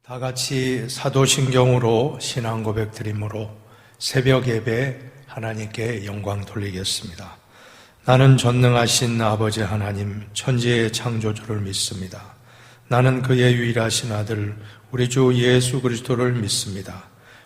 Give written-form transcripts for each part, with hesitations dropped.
다 같이 사도신경으로 신앙 고백 드림으로 새벽 예배 하나님께 영광 돌리겠습니다. 나는 전능하신 아버지 하나님 천지의 창조주를 믿습니다. 나는 그의 유일하신 아들 우리 주 예수 그리스도를 믿습니다.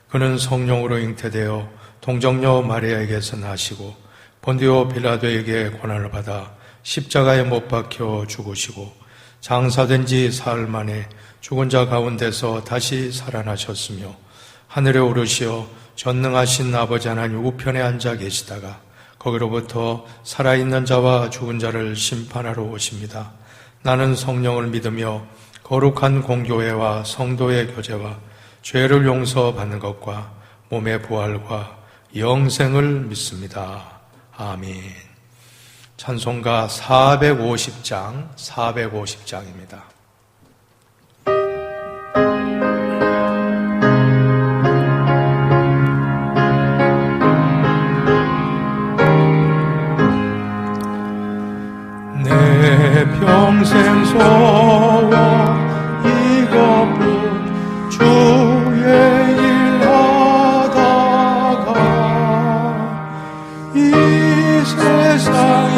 그는 성령으로 잉태되어 동정녀 마리아에게서 나시고 본디오 빌라도에게 고난을 받아 십자가에 못 박혀 죽으시고 장사된 지 사흘 만에 죽은 자 가운데서 다시 살아나셨으며 하늘에 오르시어 전능하신 아버지 하나님 우편에 앉아 계시다가 거기로부터 살아있는 자와 죽은 자를 심판하러 오십니다. 나는 성령을 믿으며 거룩한 공교회와 성도의 교제와 죄를 용서받는 것과 몸의 부활과 영생을 믿습니다. 아멘. 찬송가 450장입니다. 내 평생 소원 이것뿐 주의 일 하다가 이 세상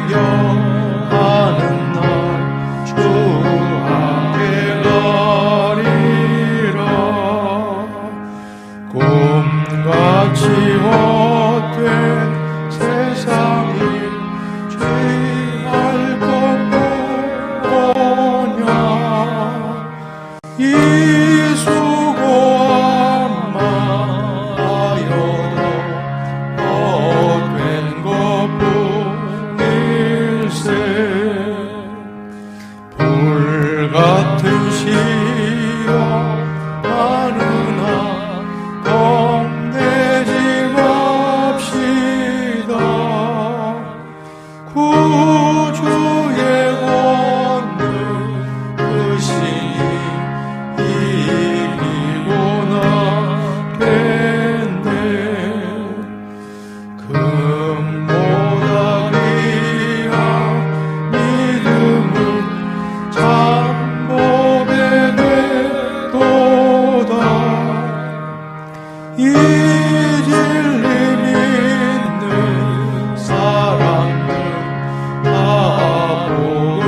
이겨가는 날 주 함께 가리라. 꿈같이 헛된 세상이 이 수고함만 하여도 헛된 것뿐일세. 불같은 시험 하느나 겁내지 맙시다. 구주의 권능 그 신이 이기고 나겠네. 금보다 귀한 믿음은 참법에 되도다. 이 진리 믿는 사람들 다 복을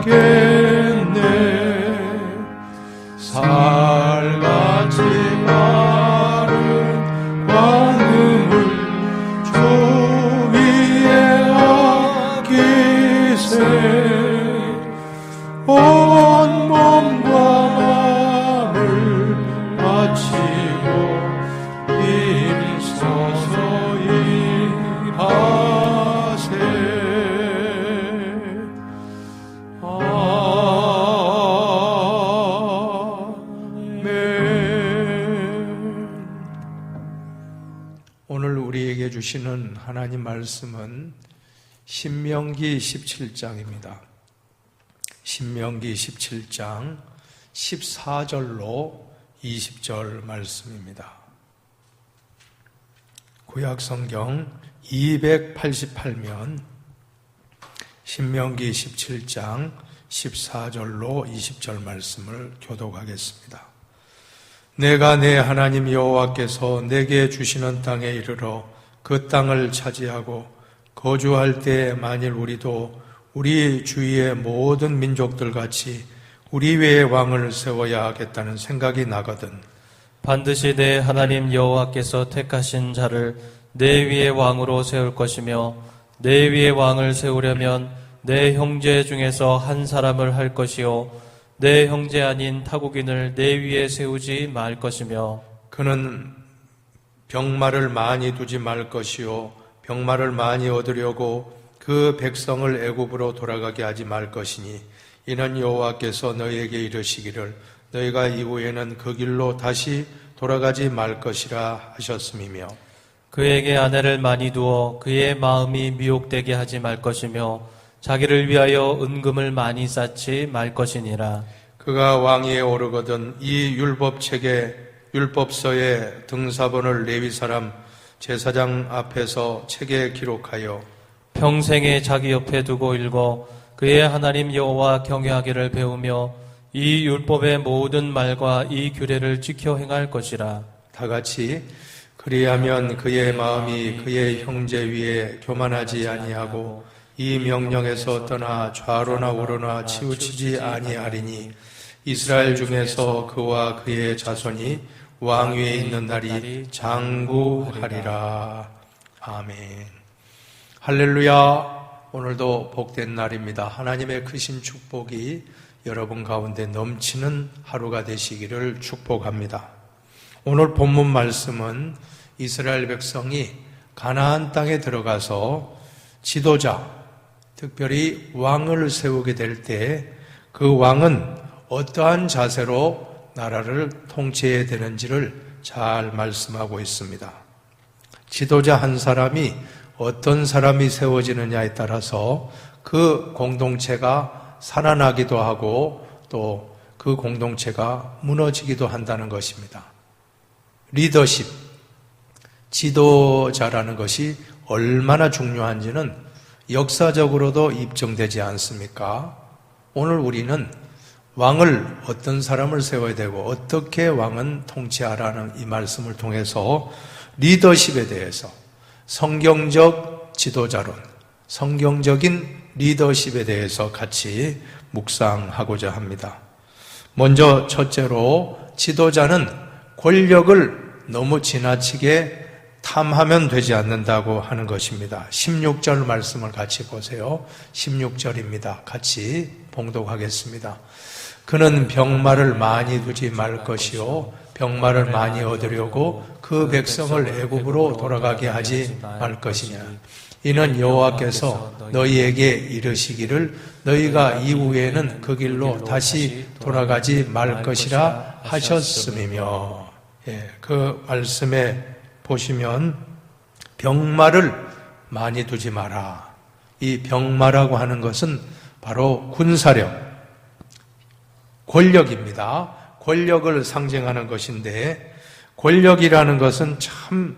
받겠네. 살같이 바른 관음을 주 위에 아끼세. 온 몸과 마음을 바치고 힘써서 일하세. 오늘 우리에게 주시는 하나님 말씀은 신명기 17장입니다. 신명기 17장 14절로 20절 말씀입니다. 구약성경 288면 신명기 17장 14절로 20절 말씀을 교독하겠습니다. 내가 내 하나님 여호와께서 내게 주시는 땅에 이르러 그 땅을 차지하고 거주할 때 만일 우리도 우리 주위의 모든 민족들 같이 우리 외에 왕을 세워야 하겠다는 생각이 나거든. 반드시 내 하나님 여호와께서 택하신 자를 내 위에 왕으로 세울 것이며 내 위에 왕을 세우려면 내 형제 중에서 한 사람을 할 것이요 내 형제 아닌 타국인을 내 위에 세우지 말 것이며 그는 병마를 많이 두지 말 것이요 병마를 많이 얻으려고 그 백성을 애굽으로 돌아가게 하지 말 것이니 이는 여호와께서 너희에게 이르시기를 너희가 이후에는 그 길로 다시 돌아가지 말 것이라 하셨음이며 그에게 아내를 많이 두어 그의 마음이 미혹되게 하지 말 것이며 자기를 위하여 은금을 많이 쌓지 말 것이니라. 그가 왕위에 오르거든 이 율법서의 등사본을 레위 사람 제사장 앞에서 책에 기록하여 평생에 자기 옆에 두고 읽어 그의 하나님 여호와 경외하기를 배우며 이 율법의 모든 말과 이 규례를 지켜 행할 것이라. 다 같이 그리하면 그의 마음이 그의 형제 위에 교만하지 아니하고 이 명령에서 떠나 좌로나 우로나 치우치지 아니하리니 이스라엘 중에서 그와 그의 자손이 왕 위에 있는 날이 장구하리라. 아멘. 할렐루야. 오늘도 복된 날입니다. 하나님의 크신 축복이 여러분 가운데 넘치는 하루가 되시기를 축복합니다. 오늘 본문 말씀은 이스라엘 백성이 가나안 땅에 들어가서 지도자, 특별히 왕을 세우게 될 때 그 왕은 어떠한 자세로 나라를 통치해야 되는지를 잘 말씀하고 있습니다. 지도자 한 사람이 어떤 사람이 세워지느냐에 따라서 그 공동체가 살아나기도 하고 또 그 공동체가 무너지기도 한다는 것입니다. 리더십, 지도자라는 것이 얼마나 중요한지는 역사적으로도 입증되지 않습니까? 오늘 우리는 왕을 어떤 사람을 세워야 되고 어떻게 왕은 통치하라는 이 말씀을 통해서 리더십에 대해서 성경적 지도자론, 성경적인 리더십에 대해서 같이 묵상하고자 합니다. 먼저 첫째로 지도자는 권력을 너무 지나치게 탐하면 되지 않는다고 하는 것입니다. 16절 말씀을 같이 보세요. 16절입니다. 같이 봉독하겠습니다. 그는 병마를 많이 두지 말 것이요 병마를 많이 얻으려고 그 백성을 애굽으로 돌아가게 하지 말 것이냐. 이는 여호와께서 너희에게 이르시기를 너희가 이후에는 그 길로 다시 돌아가지 말 것이라 하셨음이며. 그 말씀에 보시면 병마를 많이 두지 마라. 이 병마라고 하는 것은 바로 군사력, 권력입니다. 권력을 상징하는 것인데 권력이라는 것은 참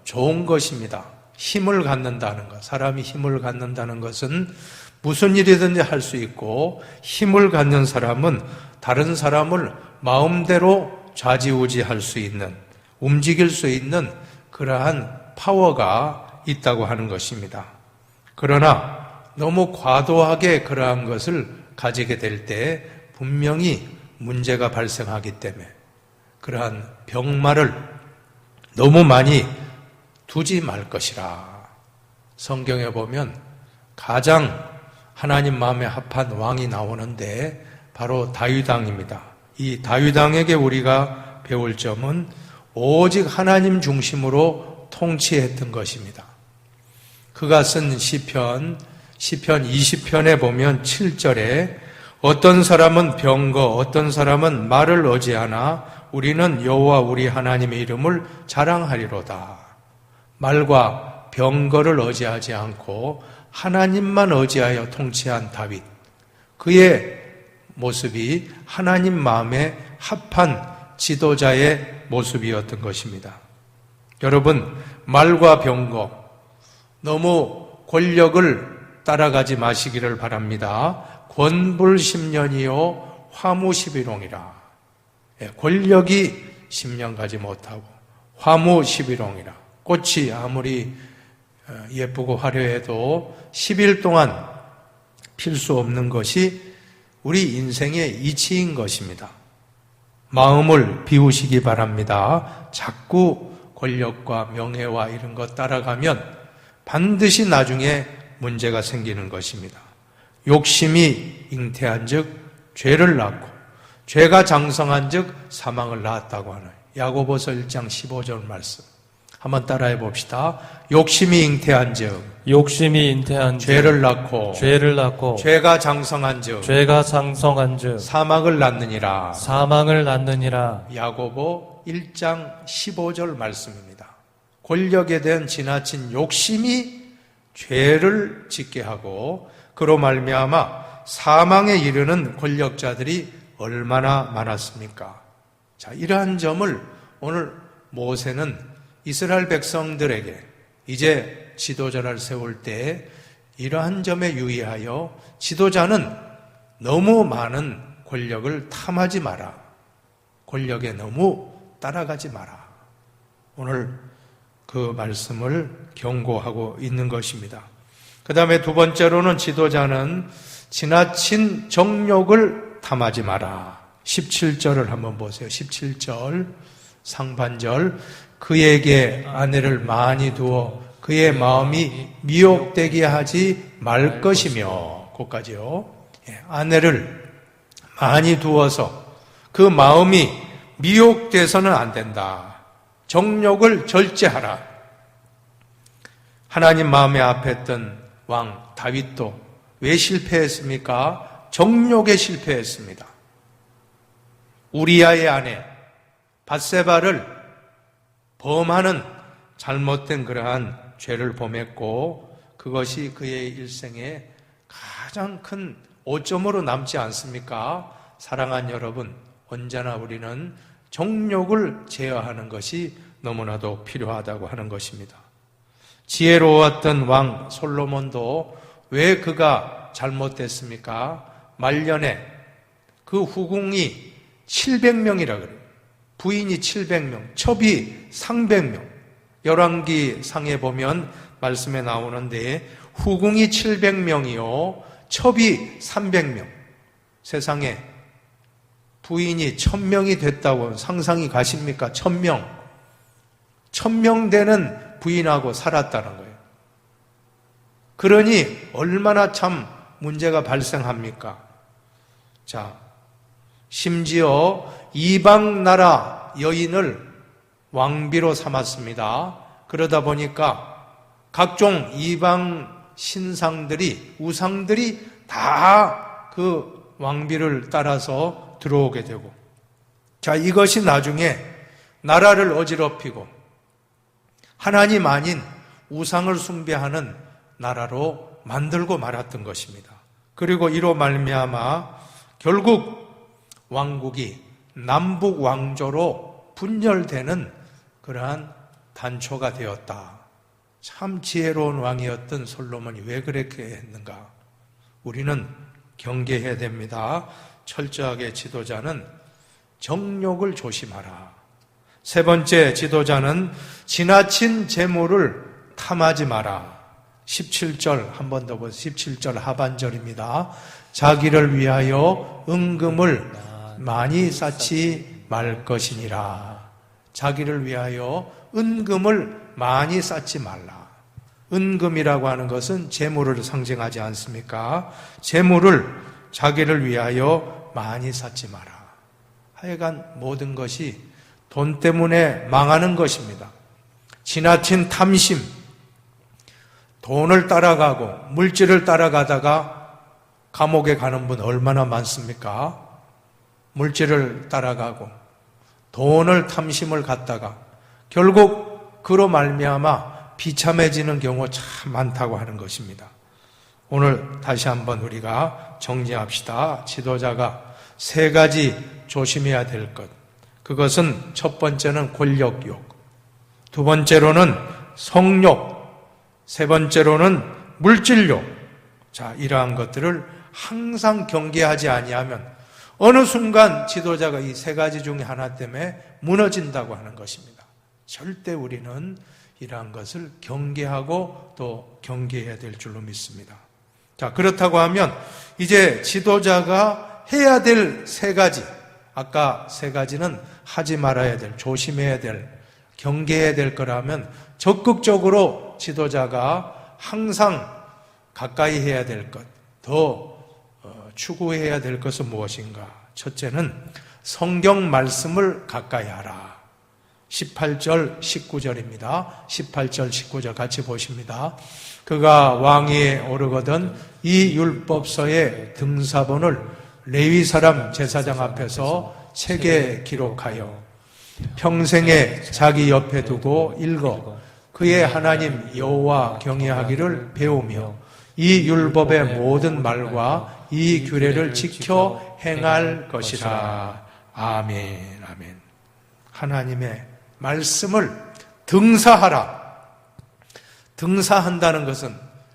좋은 것입니다. 힘을 갖는다는 것, 사람이 힘을 갖는다는 것은 무슨 일이든지 할 수 있고 힘을 갖는 사람은 다른 사람을 마음대로 좌지우지할 수 있는, 움직일 수 있는 그러한 파워가 있다고 하는 것입니다. 그러나 너무 과도하게 그러한 것을 가지게 될 때 분명히 문제가 발생하기 때문에 그러한 병마를 너무 많이 두지 말 것이라. 성경에 보면 가장 하나님 마음에 합한 왕이 나오는데 바로 다윗 왕입니다. 이 다윗 왕에게 우리가 배울 점은 오직 하나님 중심으로 통치했던 것입니다. 그가 쓴 시편 20편에 보면 7절에 어떤 사람은 병거, 어떤 사람은 말을 어지하나 우리는 여호와 우리 하나님의 이름을 자랑하리로다. 말과 병거를 어지하지 않고 하나님만 어지하여 통치한 다윗. 그의 모습이 하나님 마음에 합한 지도자의 모습이었던 것입니다. 여러분, 말과 병거, 너무 권력을 따라가지 마시기를 바랍니다. 권불 10년이요 화무 11홍이라. 권력이 10년 가지 못하고 화무 11홍이라. 꽃이 아무리 예쁘고 화려해도 10일 동안 필 수 없는 것이 우리 인생의 이치인 것입니다. 마음을 비우시기 바랍니다. 자꾸 권력과 명예와 이런 것 따라가면 반드시 나중에 문제가 생기는 것입니다. 욕심이 잉태한 즉 죄를 낳고 죄가 장성한 즉 사망을 낳았다고 하는 야고보서 1장 15절 말씀 한번 따라해 봅시다. 욕심이 잉태한 즉 죄를 낳고 죄가 장성한 즉 사망을 낳느니라. 야고보 1장 15절 말씀입니다. 권력에 대한 지나친 욕심이 죄를 짓게 하고 그로 말미암아 사망에 이르는 권력자들이 얼마나 많았습니까? 자, 이러한 점을 오늘 모세는 이스라엘 백성들에게 이제 지도자를 세울 때 이러한 점에 유의하여 지도자는 너무 많은 권력을 탐하지 마라. 권력에 너무 따라가지 마라. 오늘 그 말씀을 경고하고 있는 것입니다. 그 다음에 두 번째로는 지도자는 지나친 정욕을 탐하지 마라. 17절을 한번 보세요. 17절 상반절, 그에게 아내를 많이 두어 그의 마음이 미혹되게 하지 말 것이며, 그까지요. 아내를 많이 두어서 그 마음이 미혹돼서는 안 된다. 정욕을 절제하라. 하나님 마음에 합했던 왕 다윗도 왜 실패했습니까? 정욕에 실패했습니다. 우리아의 아내 밧세바를 범하는 잘못된 그러한 죄를 범했고, 그것이 그의 일생에 가장 큰 오점으로 남지 않습니까? 사랑하는 여러분, 언제나 우리는 정욕을 제어하는 것이 너무나도 필요하다고 하는 것입니다. 지혜로웠던 왕 솔로몬도 왜 그가 잘못됐습니까? 말년에 그 후궁이 700명이라 그래요. 부인이 700명, 첩이 300명. 열왕기 상에 보면 말씀에 나오는데 후궁이 700명이요, 첩이 300명. 세상에 부인이 1000명이 됐다고 상상이 가십니까? 1000명. 1000명 되는 부인하고 살았다는 거예요. 그러니 얼마나 참 문제가 발생합니까? 자, 심지어 이방 나라 여인을 왕비로 삼았습니다. 그러다 보니까 각종 이방 신상들이, 우상들이 다 그 왕비를 따라서 들어오게 되고, 자, 이것이 나중에 나라를 어지럽히고 하나님 아닌 우상을 숭배하는 나라로 만들고 말았던 것입니다. 그리고 이로 말미암아 결국 왕국이 남북 왕조로 분열되는 그러한 단초가 되었다. 참 지혜로운 왕이었던 솔로몬이 왜 그렇게 했는가? 우리는 경계해야 됩니다. 철저하게 지도자는 정욕을 조심하라. 세 번째, 지도자는 지나친 재물을 탐하지 마라. 17절 한 번 더 보세요. 17절 하반절입니다. 자기를 위하여 은금을 많이 쌓지 말 것이니라. 자기를 위하여 은금을 많이 쌓지 말라. 은금이라고 하는 것은 재물을 상징하지 않습니까? 재물을 자기를 위하여 많이 쌓지 마라. 하여간 모든 것이 돈 때문에 망하는 것입니다. 지나친 탐심, 돈을 따라가고 물질을 따라가다가 감옥에 가는 분 얼마나 많습니까? 물질을 따라가고 돈을 탐심을 갖다가 결국 그로 말미암아 비참해지는 경우 참 많다고 하는 것입니다. 오늘 다시 한번 우리가 정리합시다. 지도자가 세 가지 조심해야 될 것. 그것은 첫 번째는 권력욕, 두 번째로는 성욕, 세 번째로는 물질욕. 자, 이러한 것들을 항상 경계하지 아니하면 어느 순간 지도자가 이 세 가지 중에 하나 때문에 무너진다고 하는 것입니다. 절대 우리는 이러한 것을 경계하고 또 경계해야 될 줄로 믿습니다. 자, 그렇다고 하면 이제 지도자가 해야 될 세 가지, 아까 세 가지는 하지 말아야 될, 조심해야 될, 경계해야 될 거라면 적극적으로 지도자가 항상 가까이 해야 될 것, 더 추구해야 될 것은 무엇인가? 첫째는 성경 말씀을 가까이 하라. 18절, 19절입니다. 18절, 19절 같이 보십니다. 그가 왕위에 오르거든 이 율법서의 등사본을 레위 사람 제사장 앞에서 책에 기록하여 평생에 자기 옆에 두고 읽어 그의 하나님 여호와 경외하기를 배우며 이 율법의 모든 말과 이 규례를 지켜 행할 것이라. 아멘, 아멘. 하나님의 말씀을 등사하라. 등사한다는 것은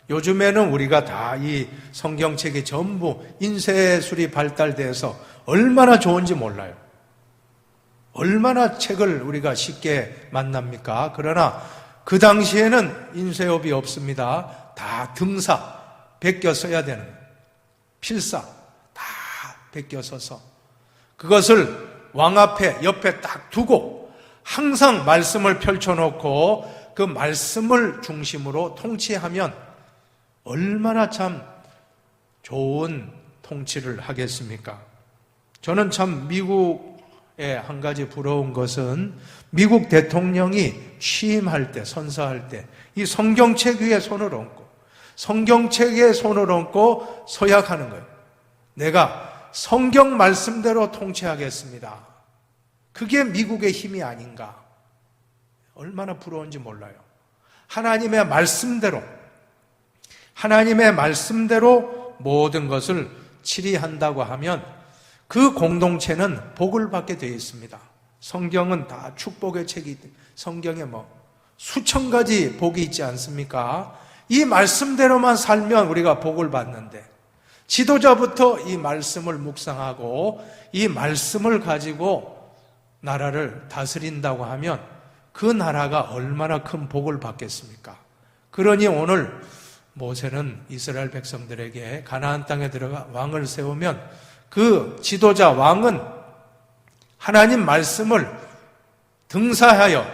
요즘에는 우리가 다 이 성경책이 전부 인쇄술이 발달돼서 얼마나 좋은지 몰라요. 얼마나 책을 우리가 쉽게 만납니까? 그러나 그 당시에는 인쇄업이 없습니다. 다 등사, 베껴 써야 되는 거예요. 필사, 다 베껴 써서 그것을 왕 앞에 옆에 딱 두고 항상 말씀을 펼쳐놓고 그 말씀을 중심으로 통치하면 얼마나 참 좋은 통치를 하겠습니까? 저는 참 미국에 한 가지 부러운 것은 미국 대통령이 취임할 때, 선서할 때 이 성경책 위에 손을 얹고 성경책에 손을 얹고 서약하는 거예요. 내가 성경 말씀대로 통치하겠습니다. 그게 미국의 힘이 아닌가. 얼마나 부러운지 몰라요. 하나님의 말씀대로 모든 것을 치리한다고 하면 그 공동체는 복을 받게 되어 있습니다. 성경은 다 축복의 책이, 성경에 수천 가지 복이 있지 않습니까? 이 말씀대로만 살면 우리가 복을 받는데, 지도자부터 이 말씀을 묵상하고 이 말씀을 가지고 나라를 다스린다고 하면 그 나라가 얼마나 큰 복을 받겠습니까? 그러니 오늘 모세는 이스라엘 백성들에게 가나안 땅에 들어가 왕을 세우면 그 지도자 왕은 하나님 말씀을 등사하여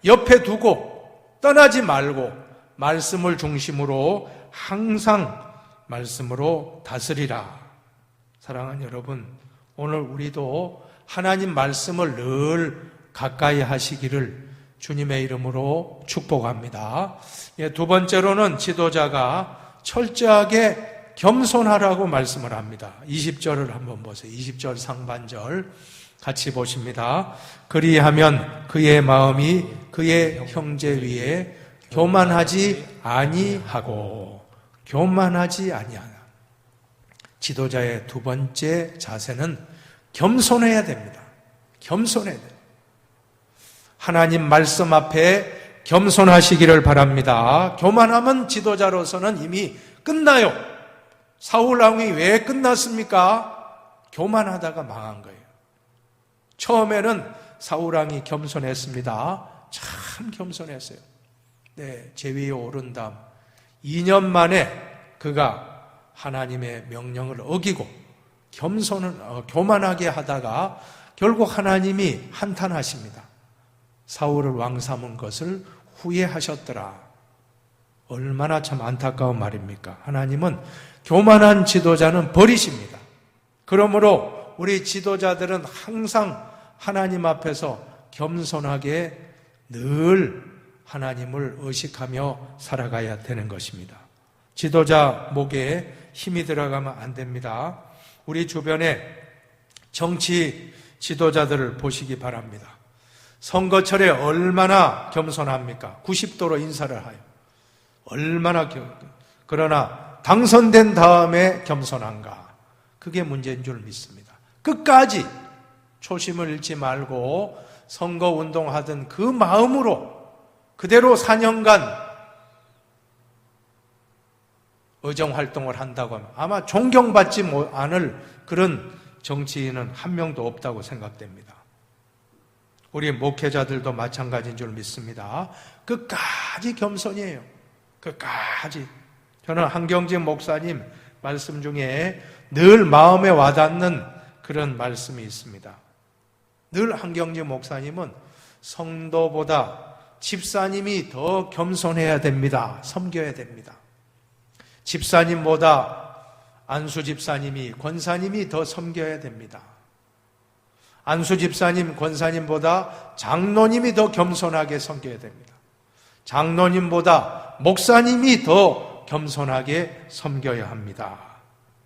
옆에 두고 떠나지 말고 말씀을 중심으로 항상 말씀으로 다스리라. 사랑하는 여러분, 오늘 우리도 하나님 말씀을 늘 가까이 하시기를 주님의 이름으로 축복합니다. 두 번째로는 지도자가 철저하게 겸손하라고 말씀을 합니다. 20절을 한번 보세요. 20절 상반절 같이 보십니다. 그리하면 그의 마음이 그의 형제 위에 교만하지 아니하고. 지도자의 두 번째 자세는 겸손해야 됩니다. 겸손해야 돼요. 하나님 말씀 앞에 겸손하시기를 바랍니다. 교만하면 지도자로서는 이미 끝나요. 사울 왕이 왜 끝났습니까? 교만하다가 망한 거예요. 처음에는 사울 왕이 겸손했습니다. 참 겸손했어요. 네, 제위에 오른 다음 2년 만에 그가 하나님의 명령을 어기고 교만하게 하다가 결국 하나님이 한탄하십니다. 사울을 왕 삼은 것을 후회하셨더라. 얼마나 참 안타까운 말입니까? 하나님은 교만한 지도자는 버리십니다. 그러므로 우리 지도자들은 항상 하나님 앞에서 겸손하게 늘 하나님을 의식하며 살아가야 되는 것입니다. 지도자 목에 힘이 들어가면 안 됩니다. 우리 주변에 정치 지도자들을 보시기 바랍니다. 선거철에 얼마나 겸손합니까? 90도로 인사를 하여. 얼마나 그러나 당선된 다음에 겸손한가? 그게 문제인 줄 믿습니다. 끝까지 초심을 잃지 말고 선거운동하던 그 마음으로 그대로 4년간 의정활동을 한다고 하면 아마 존경받지 않을 그런 정치인은 한 명도 없다고 생각됩니다. 우리 목회자들도 마찬가지인 줄 믿습니다. 끝까지 겸손이에요. 끝까지. 저는 한경진 목사님 말씀 중에 늘 마음에 와닿는 그런 말씀이 있습니다. 늘 한경진 목사님은 성도보다 집사님이 더 겸손해야 됩니다. 섬겨야 됩니다. 집사님보다 안수 집사님이, 권사님이 더 섬겨야 됩니다. 안수 집사님, 권사님보다 장로님이 더 겸손하게 섬겨야 됩니다. 장로님보다 목사님이 더 겸손하게 섬겨야 합니다.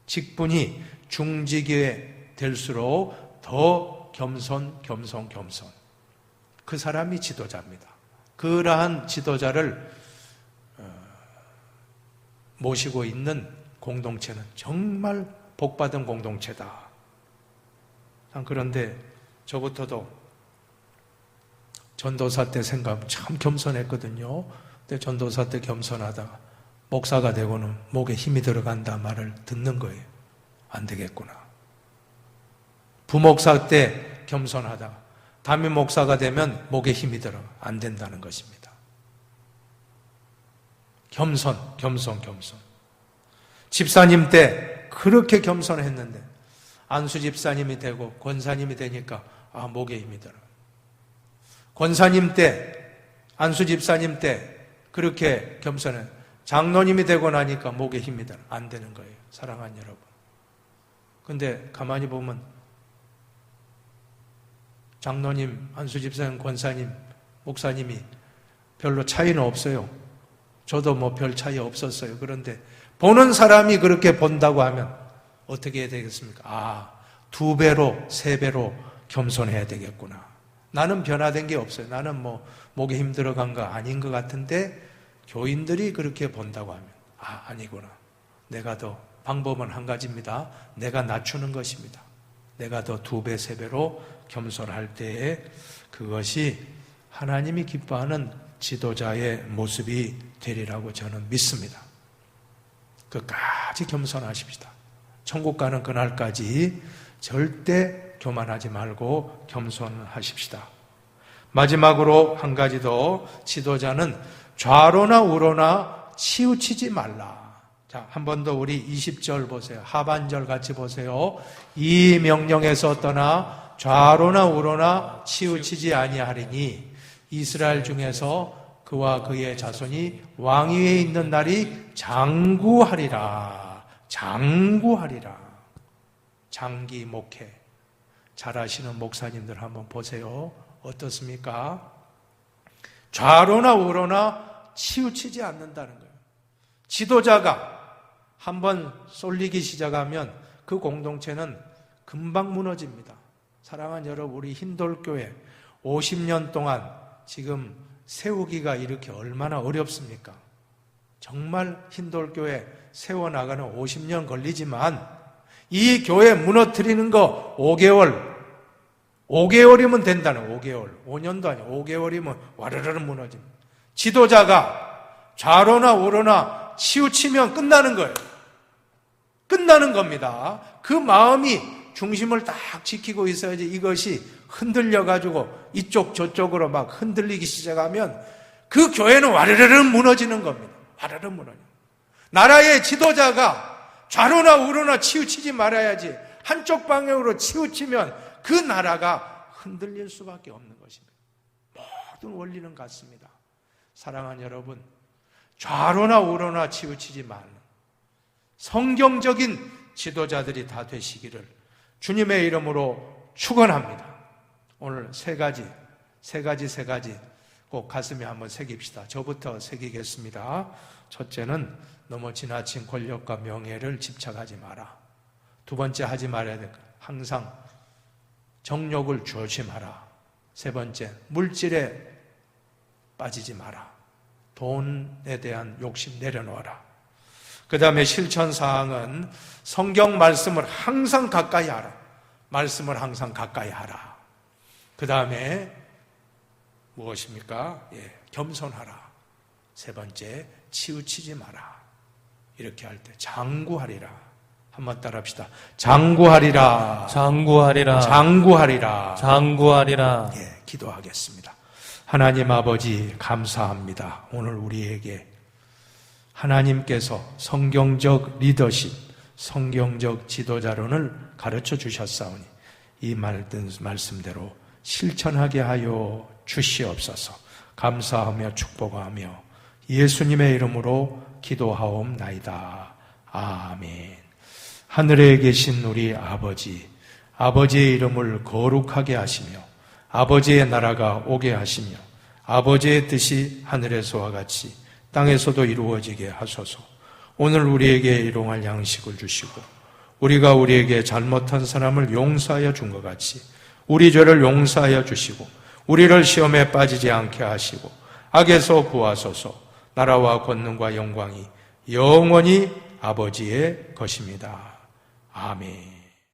직분이 중직에 될수록 더 겸손. 그 사람이 지도자입니다. 그러한 지도자를 모시고 있는 공동체는 정말 복받은 공동체다. 그런데 저부터도 전도사 때 생각 참 겸손했거든요. 근데 전도사 때 겸손하다가 목사가 되고는 목에 힘이 들어간다 말을 듣는 거예요. 안 되겠구나. 부목사 때 겸손하다가 담임 목사가 되면 목에 힘이 들어 안 된다는 것입니다. 겸손. 집사님 때 그렇게 겸손했는데 안수 집사님이 되고 권사님이 되니까 목에 힘이 들어. 권사님 때, 안수 집사님 때 그렇게 겸손해. 장로님이 되고 나니까 목에 힘이 들어. 안 되는 거예요. 사랑하는 여러분. 근데 가만히 보면 장로님, 안수 집사님, 권사님, 목사님이 별로 차이는 없어요. 저도 뭐 별 차이 없었어요. 그런데 보는 사람이 그렇게 본다고 하면 어떻게 해야 되겠습니까? 2배로, 3배로 겸손해야 되겠구나. 나는 변화된 게 없어요. 나는 뭐 목에 힘 들어간 거 아닌 것 같은데 교인들이 그렇게 본다고 하면 아니구나. 내가 더 방법은 한 가지입니다. 내가 낮추는 것입니다. 내가 더 2배, 3배로 겸손할 때에 그것이 하나님이 기뻐하는 지도자의 모습이 되리라고 저는 믿습니다. 끝까지 겸손하십시다. 천국 가는 그날까지 절대 교만하지 말고 겸손하십시다. 마지막으로 한 가지 더, 지도자는 좌로나 우로나 치우치지 말라. 자, 한 번 더 우리 20절 보세요. 하반절 같이 보세요. 이 명령에서 떠나 좌로나 우로나 치우치지 아니하리니 이스라엘 중에서 그와 그의 자손이 왕위에 있는 날이 장구하리라. 장구하리라. 장기 목회 잘하시는 목사님들 한번 보세요. 어떻습니까? 좌로나 우로나 치우치지 않는다는 거예요. 지도자가 한번 쏠리기 시작하면 그 공동체는 금방 무너집니다. 사랑하는 여러분, 우리 흰돌교회 50년 동안 지금 세우기가 이렇게 얼마나 어렵습니까? 정말 흰돌교회 세워나가는 50년 걸리지만 이 교회 무너뜨리는 거 5개월이면 된다는 5개월. 5년도 아니고 5개월이면 와르르르 무너집니다. 지도자가 좌로나 우로나 치우치면 끝나는 거예요. 끝나는 겁니다. 그 마음이 중심을 딱 지키고 있어야지 이것이 흔들려가지고 이쪽 저쪽으로 막 흔들리기 시작하면 그 교회는 와르르르 무너지는 겁니다. 와르르 무너지는. 나라의 지도자가 좌로나 우로나 치우치지 말아야지 한쪽 방향으로 치우치면 그 나라가 흔들릴 수밖에 없는 것입니다. 모든 원리는 같습니다. 사랑하는 여러분, 좌로나 우로나 치우치지 말는 성경적인 지도자들이 다 되시기를 주님의 이름으로 축원합니다. 오늘 세 가지 꼭 가슴에 한번 새깁시다. 저부터 새기겠습니다. 첫째는 너무 지나친 권력과 명예를 집착하지 마라. 두 번째, 하지 말아야 될 것, 항상 정욕을 조심하라. 세 번째, 물질에 빠지지 마라. 돈에 대한 욕심 내려놓아라. 그 다음에 실천사항은 성경 말씀을 항상 가까이 하라. 말씀을 항상 가까이 하라. 그 다음에 무엇입니까? 겸손하라. 세 번째, 치우치지 마라. 이렇게 할 때 장구하리라. 한번 따라합시다. 장구하리라. 장구하리라. 장구하리라. 장구하리라. 기도하겠습니다. 하나님 아버지, 감사합니다. 오늘 우리에게 하나님께서 성경적 리더십, 성경적 지도자론을 가르쳐 주셨사오니 이 말씀대로 실천하게 하여 주시옵소서. 감사하며 축복하며 예수님의 이름으로 기도하옵나이다. 아멘. 하늘에 계신 우리 아버지, 아버지의 이름을 거룩하게 하시며 아버지의 나라가 오게 하시며 아버지의 뜻이 하늘에서와 같이 땅에서도 이루어지게 하소서. 오늘 우리에게 일용할 양식을 주시고 우리가 우리에게 잘못한 사람을 용서하여 준 것 같이 우리 죄를 용서하여 주시고 우리를 시험에 빠지지 않게 하시고 악에서 구하소서. 나라와 권능과 영광이 영원히 아버지의 것입니다. 아멘.